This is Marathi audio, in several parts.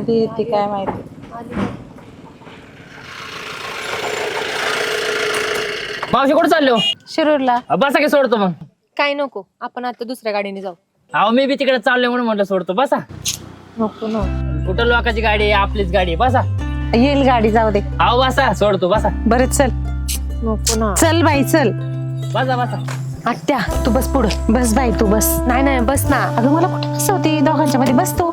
कधी येते काय माहिती. मावशी कुठं चाललो? शिरूरला. बसा की सोडतो मग. काय नको, आपण आता दुसऱ्या गाडीने जाऊ. अहो मी बी तिकडे चाललोय म्हणून म्हटलं सोडतो. बसा. नको ना. कुठं लोकांची गाडी आहे, आपलीच गाडी आहे. बसा. येईल गाडी, जाऊ दे. अहो बसा, सोडतो. बसा. बरं चल. नको ना. चल बाई चल. बसा बसा. आत्या तू बस पुढं. बस बाई तू बस. नाही नाही बस ना. अगं मला कुठे बसवती, दोघांच्या मध्ये बसतो.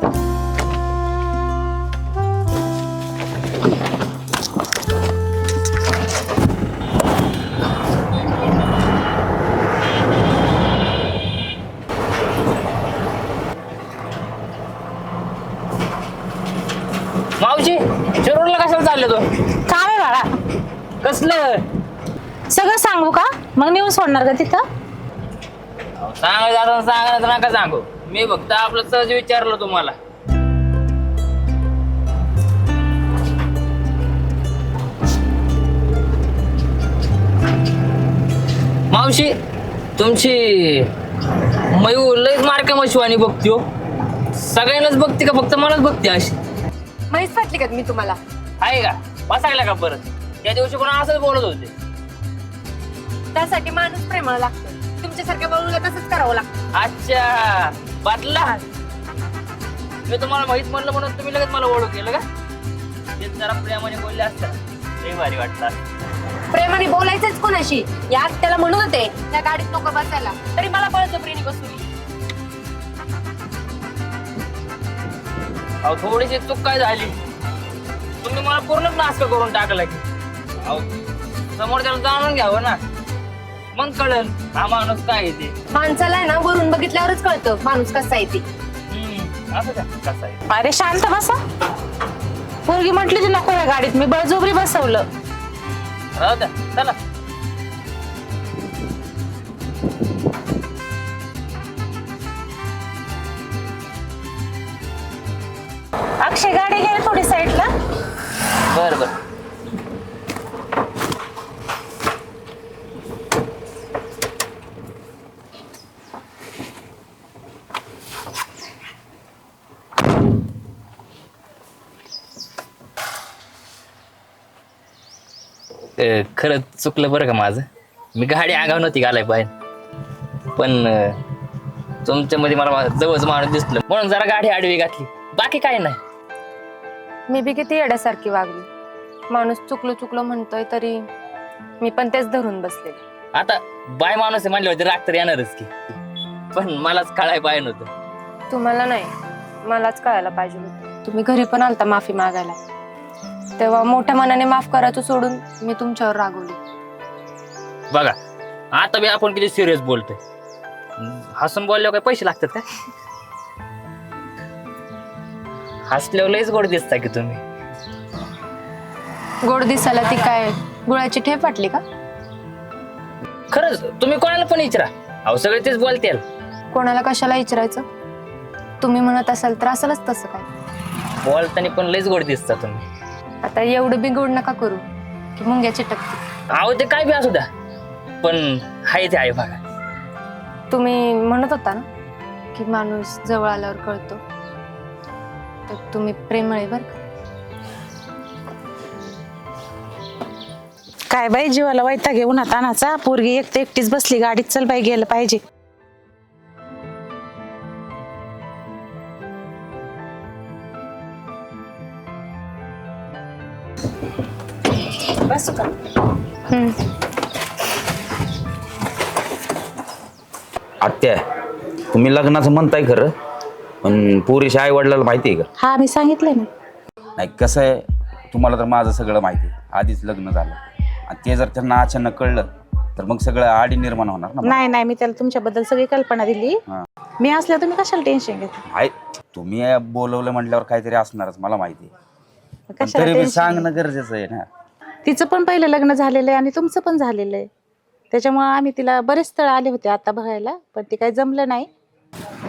मावशी शिरूरला कशाला चालले तो? काम आहे बाळा. कसलं? सगळं सांगू का मग नेऊन सोडणार का तिथं? सांगायचं सांगायचं नका सांगू. मी फक्त आपलं सहज विचारलं तुम्हाला. मावशी तुमची मयू लयच मार्के मशिवानी बघती हो. सगळ्यांनाच बघते का फक्त मलाच बघते अशी? माहीत फाटली का मी तुम्हाला? आहे का? बसायला का परत? त्या दिवशी कोणा असंच बोलत होते. त्यासाठी माणूस प्रेमाला लागतो. तुमच्यासारख्या बळूला तसंच करावं लागतं. अच्छा बदला. मी तुम्हाला माहित म्हणलं म्हणून तुम्ही लगेच मला ओळख केलं का? ते जरा प्रेमाने बोलले असतात लय भारी वाटतात. प्रेमाने बोलायचंच कोणाशी? या त्याला म्हणून होते त्या गाडीत नको बसायला, तरी मला बळजबरीने बसवली. अहो थोडीशी चूक काय झाली, तुम्ही मला पूर्णच नासक करून टाकला की. अहो समोरच्याला जाणून घ्यावं ना, मग कळलं हा माणूस काय आहे ते. माणसाला आहे ना वरून बघितल्यावरच कळतं माणूस कसा आहे ते. असं का? कसं आहे? अरे शांत बसा. पोरगी म्हटली ती नको या गाडीत, मी बळजबरी बसवलं. राहू द्या चला. अक्षय गाडी घे थोडी साईडला. बर बर. खरंच चुकलं बरं का माझं. मी गाडी आगाव नव्हती घालाय पाहिजे, पण तुमच्यामध्ये मला जवळच माणूस दिसलं म्हणून जरा गाडी आडवी घातली. बाकी काय नाही. मी बी किती येड्यासारखी वागली. माणूस चुकलो चुकलो म्हणतोय तरी मी पण तेच धरून बसले. आता बाय माणूस आहे म्हणल्यावर राग तर येणारच की, पण मलाच कळाय पाहिजे नव्हतं. तुम्हाला नाही, मलाच कळायला पाहिजे होतं. तुम्ही घरी पण आलता माफी मागायला, तेव्हा मोठ्या मनाने माफ करायचं सोडून मी तुमच्यावर रागवली. बघा आता बी आपण किती सिरियस बोलतोय. हसून बोलल्यावर काय पैसे लागतात का? हसल्यावर लयच गोड दिसता की तुम्ही. गोड दिसायला ती काय गुळाची ठेप वाटली का? खरंच तुम्ही कोणाला पण विचारा, अहो सगळे तेच बोलतील. कोणाला कशाला विचारायचं? तुम्ही म्हणत असाल तर असेलच तसं काय. बोलताना पण लयच गोड दिसता तुम्ही. आता एवढं बी गोड नका करू की मुंग्याची टक्के. अहो ते काय बी असू द्या, पण हाय ते आहे बघा. तुम्ही म्हणत होता ना की माणूस जवळ आल्यावर कळतो, तर तुम्ही प्रेमळ आहे बरं का. काय बाई जीवाला वैताग घेऊन तानाचा. पोरगी एकटीच बसली गाडीत. चल बाई गेलं पाहिजे. बसू का? आत्या तुम्ही लग्नाचं म्हणताय खरं, पण पुरीच्या आई वडिलाला माहिती आहे का? हा मी सांगितलंय ना. नाही कसं आहे, तुम्हाला तर माझं सगळं माहिती आहे. आधीच लग्न झालं आणि ते जर त्यांना अचानक कळलं तर मग सगळं आडी निर्माण होणार ना. नाही नाही, मी त्याला तुमच्याबद्दल सगळी कल्पना दिली. मी असल्या तुम्ही कशाला टेन्शन घेता? आहे तुम्ही बोलवलं म्हटल्यावर काहीतरी असणारच मला माहिती आहे. पण कशाला तरी बी tension? सांगणं गरजेचं आहे ना. तिचं पण पहिलं लग्न झालेलं आहे आणि तुमचं पण झालेलं आहे. त्याच्यामुळे आम्ही तिला बरेच स्थळ आले होते आता बघायला, पण ते काही जमलं नाही.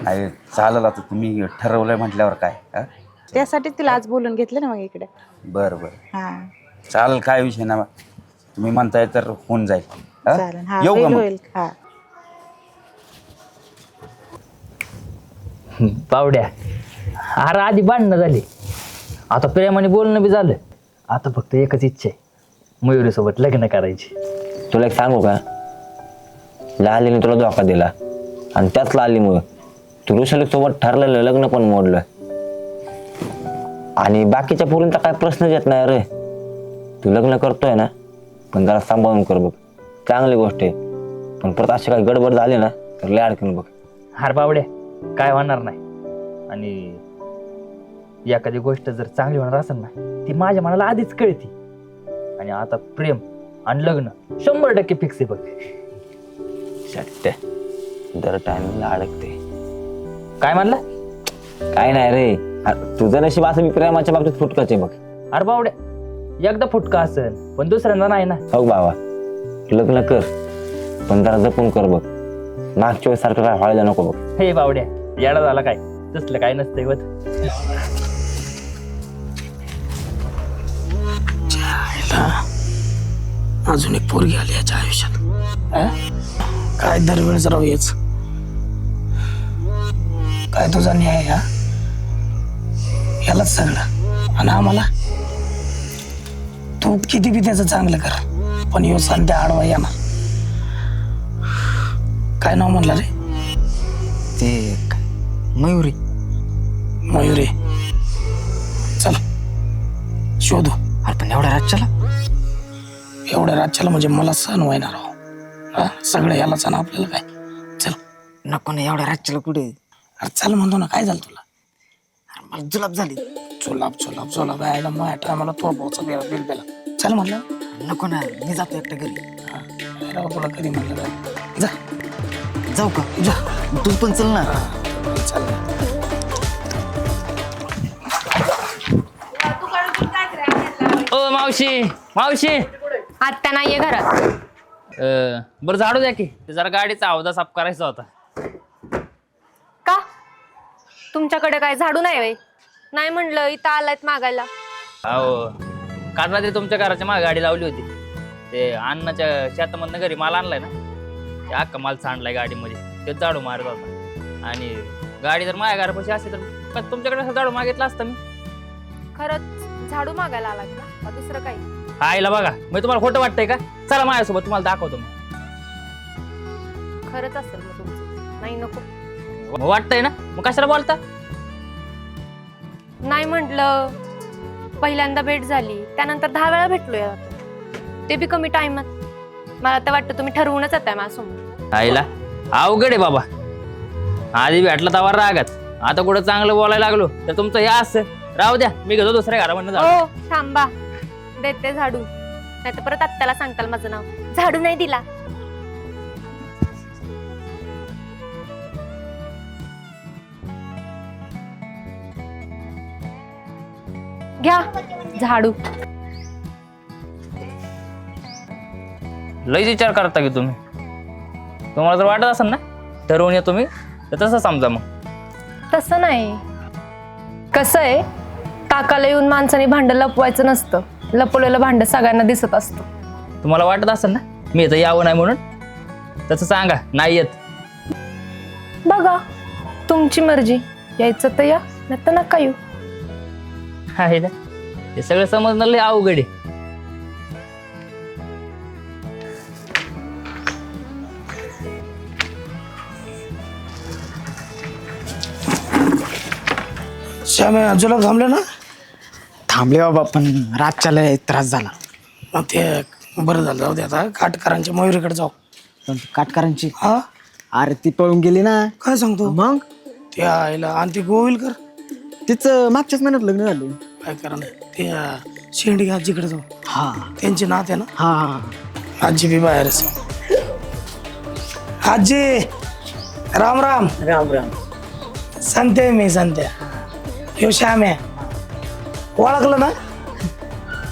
आहे चालेल, आता तुम्ही ठरवलंय म्हटल्यावर काय. त्यासाठी तिला आज बोलून घेतलं ना मग इकडे. बरं बरं हा चालेल, काय विषय ना. तुम्ही म्हणताय तर होऊन जाईल. चालेल. हा येऊ का होईल मग? होईल. हा पावड्या अरे आधी भांडणं झाली आता प्रेमाने बोलणं बी झालं. आता फक्त एकच इच्छा आहे, मयुरीसोबत लग्न करायची. तुला एक सांगू का, लालीने तुला धोका दिला आणि त्याच लालीमुळं तू ऋषाली सोबत ठरलेलं लग्न पण मोडलं. आणि बाकीच्या पोरींचा काय प्रश्नच येत नाही रे. तू लग्न करतोय ना, पण जरा सांभाळून कर बघ, चांगली गोष्ट आहे. पण परत अशी काही गडबड झाली ना तर लय अडकून बघ. हार बावड्या, काय होणार नाही. आणि एखादी गोष्ट जर चांगली होणार असेल ना, ती माझ्या मनाला आधीच कळती. आणि आता प्रेम आणि लग्न 100% फिक्स आहे बघ. सत्य दर टायमिंगला अडकते. काय म्हणला? काय नाही रे, तुझं नशीब असं मी प्रेमाच्या बाबतीत फुटकाच आहे बघ. अरे बावड्या, एकदा फुटका असेल पण दुसऱ्यांदा नाही ना. हो बाबा, लग्न कर पण जरा जपून कर बघ. मागच्या वेळेस सारखं काय व्हायला नको बघ. हे बावड्या, येडा झाला काय? तसलं काय नसतंय होत. अजून एक पोरगी आली याच्या आयुष्यात. काय दरवेळेस राहू येच, काय तुझा न्याय हा? यालाच सगळं. आणि आम्हाला तू किती बी त्याचं चांगलं कर, पण यो सध्या आडवा येणार. काय नाव म्हणला रे? ते मयुरी. मयुरी. चल शोधू. अरे पण एवढ्या राज्याला? एवढ्या राज्याला म्हणजे मला सहन व्हायना राव. हा, सगळं यालाच ना आपल्याला काय. चल. नको ना, एवढ्या राज्याला कुठे? अरे चल म्हणतो ना, काय झालं तुला? अरे मला जुलाब झाली. चोलाप यायला माझ्या टायमाला तो भाऊचा बिल बेला. चल म्हणलं. नको ना, मी जातो एकटं घरी. राव तुला कधी म्हणलं काय? जा. जाऊ का? जा, तू पण चल ना. चल. ओ मावशी, मावशी. आत्या नाहीये घरात. बरं झाडू द्या की, ते जरा गाडीचा अवधा साफ करायचा होता. का? तुमच्याकडे काय झाडू नाही वय? नाही म्हणलं इथं आलायत मागायला. अहो, काल रात्री तुमच्या घराच्या मागे गाडी लावली होती. ते अण्णाच्या शेतामधनं घरी माल आणलाय ना, ते अख्खा माल सांडलाय गाडीमध्ये. ते झाडू मारत होता. आणि गाडी जर माझ्या घरापाशी असते तर तुमच्याकडे झाडू मागितला असता मी. खरंच झाडू मागायला आलात ना, का दुसरं काही? आईला बघा, मी तुम्हाला खोटं वाटतंय का? चला माझ्यासोबत, तुम्हाला दाखवतो मी. खरंच असेल मग तुमचं. नाही नको. वाटतंय ना, मग कशाला बोलता? नाही म्हटलं, पहिल्यांदा भेट झाली, त्यानंतर 10 वेळा भेटलोय, ते बी कमी टाइमात. मला तर वाटतं तुम्ही ठरवूनच येताय माझ्यासमोर. आईला अवघड आहे बाबा. आधी भेटला तवा रागात, आता कुठं चांगलं बोलायला लागलो तर तुमचं हे असं. राहू द्या, मी घेतो दुसऱ्या घरामधनं झाडू. हो थांबा, देते झाडू. नाही तर परत आत्याला सांगताल माझं नाव. झाडू नाही दिला. घ्या झाडू. लईच विचार करता की तुम्ही. तुम्हाला जर वाटत असेल ना ठरवून येतो मी, तर तसं समजा मग. तसं नाही. कसं आहे, ताकाला येऊन माणसाने भांडं लपवायचं नसतं. लपवलेलं भांडं सगळ्यांना दिसत असतं. तुम्हाला वाटत असेल ना मी इथं यावं नाही म्हणून, तसं सांगा. नाही येत. बघा, तुमची मर्जी. यायचं तर या, नाही तर नका येऊ. आहे ना, हे सगळं समजणं लय अवघड आहे. श्याम्या, जुलाब थांबले ना? थांबले बाबा, पण राज्याला त्रास झाला. मग ते बरं झालं. जाऊ दे, आता काटकरांच्या मयुरीकडे जाऊ. पण काटकरांची, हा, अरे ती पळून गेली ना. काय सांगतो? मग ते आईला. आणि ते गोविलकर तिचं मागच्याच महिन्यात लग्न झालं. काय करा ना, ते शेंडी आजीकडे जाऊ. हा त्यांची नात आहे ना. हा. आजी बी बाहेरच. आजी, राम राम. राम राम. सांगते मी, सांगते. यो श्याम आहे, ओळखलं ना?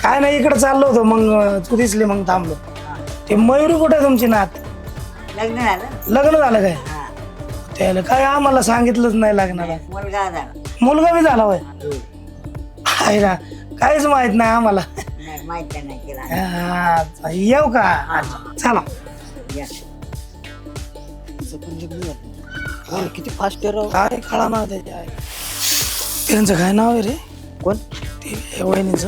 काय नाही, इकडे चाललो होतो, मग तू दिसली, मग थांबलो. ते मयुरी कुठे आहे तुमची नात? लग्न झालं काय? त्याला काय आम्हाला सांगितलंच नाही लग्नाला. मुलगा बी झाला होय? आहे ना, काहीच माहित नाही आम्हाला. हा, येऊ का? चला. किती फास्ट आहे राव. काय कळा ना त्याच्या. त्यांचं काय नाव आहे रे? कोण? ठीक आहे वहिनीचं.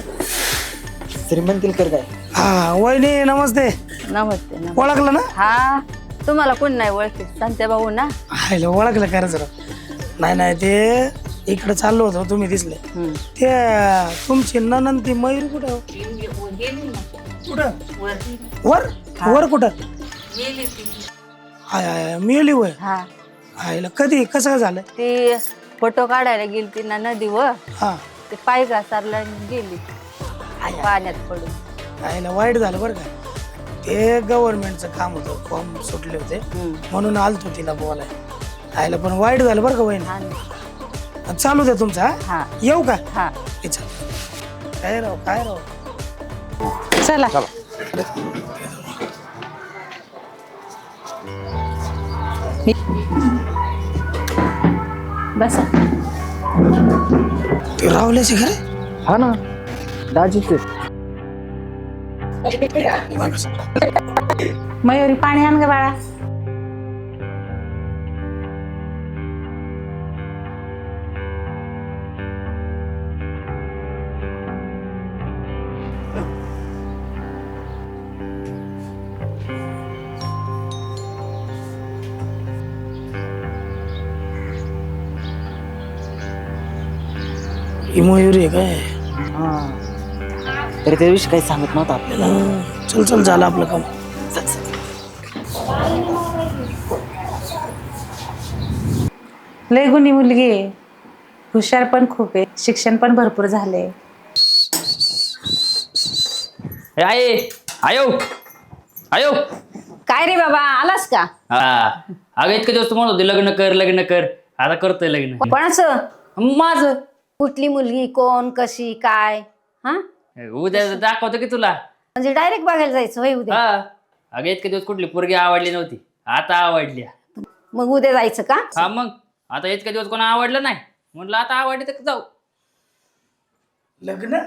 श्रीमंतीलकर काय हा वहिनी नमस्ते. नमस्ते ओळखलं ना? हा तुम्हाला कोण नाही ओळखी संते भाऊ ना. हायला ओळखलं खरंच राव. नाही ते इकडे चाललो होतो तुम्ही दिसले. ते तुमची ननंद ती मयूर कुठं हो? कुठं वर वर कुठं? हाय हाय मिळली वय. हा हायला कधी कसं झालं? ती फोटो काढायला गेली ती ना नदीवर. हा ते पाय घासारला गेली पाण्यात पडून. हायला वाईट झालं बरं का. ते गव्हर्नमेंटचं काम होतं फॉर्म सुटले होते म्हणून आलतो तिला बोलायला. हायला पण वाईट झालं बरं का वहिनी. हा ना. चालू द्या तुमचा. हा येऊ का? हा हे चल. काय राव काय राव. चला बसा. ते रावल्याचे खरे. हा ना दाजीच मयुरी पाणी आण ग बाळा. ही मयुरी आहे काय? तरी त्या दिवशी काही सांगत नव्हतं आपल्याला. चल चल झालं आपलं काम. लय गुणी मुलगी आहे. हुशार पण खूप आहे. शिक्षण पण भरपूर झाले. आये आयो आयो. काय रे बाबा आलास का? हा अगं इतके दिवस तू म्हणत होते लग्न कर आता करतोय लग्न. कोणाचं? माझं कुठली मुलगी कोण कशी काय? हा उद्या दाखवतो की तुला. म्हणजे डायरेक्ट बघायला जायचं होय उद्या? हा अगं इतके दिवस कुठली पोरगी आवडली नव्हती आता आवडली. मग उद्या जायचं का? हा मग आता इतके दिवस कोणा आवडलं नाही म्हटलं आता आवडली तर जाऊ. लग्न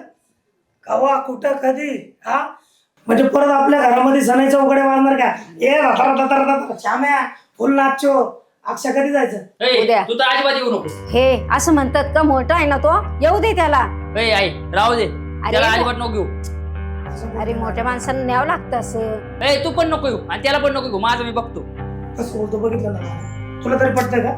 कवा कुठं कधी? हा म्हणजे परत आपल्या घरामध्ये सणाच्या उघडे वाजणार का? ए रथारथारथार श्याम्या फुल नाचो. अक्षा कधी जायचं? ए, उद्या. तू तर अजिबात येऊ नको. हे असं म्हणतात का? मोठा आहे ना तो, येऊ दे त्याला. ए आई राहू दे त्याला बा- अजिबात नको घेऊ. अरे मोठ्या माणसांना न्यावं लागतं असं. ए तू पण नको येऊ आणि त्याला पण नको घेऊ. माझं मी बघतो. कसं बोलतो बघितलं ना? तुला तरी पटतंय का?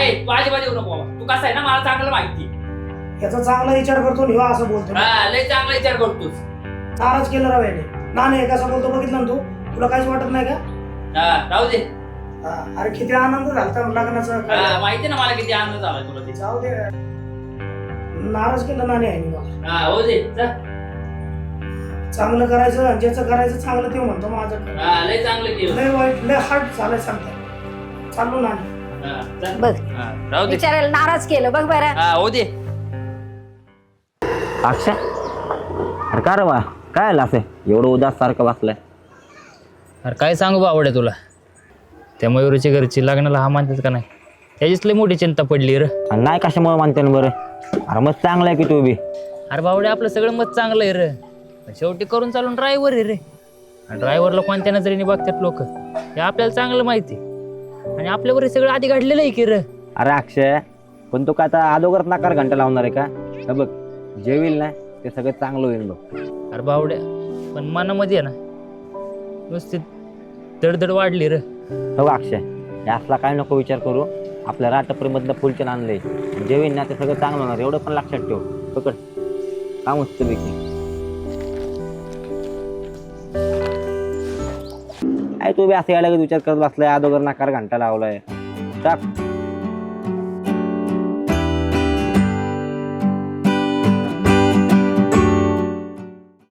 ए तू अजिबात येऊ नको बाबा. तू कसा आहे ना मला चांगलं माहिती. याचा चांगला विचार करतो निवा असं बोलतो. हा लय चांगला विचार करतोस. नाराज केलं राव याने. नाही कसं बोलतो बघितलं ना तू? तुला काहीच वाटत नाही का? हा राहू दे. हा, अरे किती आनंद झाला लग्नाचा. हा, माहिती ना मला किती आनंद झाला तुला ते. जाऊ दे. नाराज केलं नाणे आहे मला. हा हो दे जा. चांगलं करायचं ज्याचं करायचं चांगलं ते म्हणतो माझं. हा लय चांगलं केलं. लय वाईट लय हार्ट झालंय सांगता. चालू नाणे. हा, जा. बघ हा, राहू दे. विचारायला नाराज केलं बघ बरं. हा हो दे. अक्षा अरे का रे बा काय आलं असं एवढं उदास सारखं बसलाय? अरे काय सांगू बावड्या तुला. त्या मयुरीच्या घरची लग्नाला हा मानतात का नाही त्याचीच लय मोठी चिंता पडली र. आणि नाही कशामुळे मानते ना बरं? अरे मग चांगलं आहे की तू बी. अरे बावड्या आपलं सगळं मत चांगलं आहे रे. शेवटी करून चालून ड्रायव्हर आहे रे. ड्रायव्हरला कोणत्या नजरेने बघतात लोक हे आपल्याला चांगलं माहिती. आणि आपल्यावर हे सगळं आधी घडलेलं आहे की रे. अरे अक्षय पण तू काय आता अगोदरच नाकार घंटा लावणार आहे का? हे बघ जे होईल ना ते सगळं चांगलं होईल बघ. अरे बावड्या पण मनामध्ये आहे ना नुसती दडदड वाढली रे. हो अक्षय हे असला काय नको विचार करू. आपल्या राटप्रेमधलं फुलचंद आणलंय जे होईल ना ते सगळं चांगलं होणार एवढं पण लक्षात ठेव. पकड काय मस्त पैकी. काय तू बी असं यायला विचार करत बसलाय अगोदर नाकार घंटा लावलाय टाक.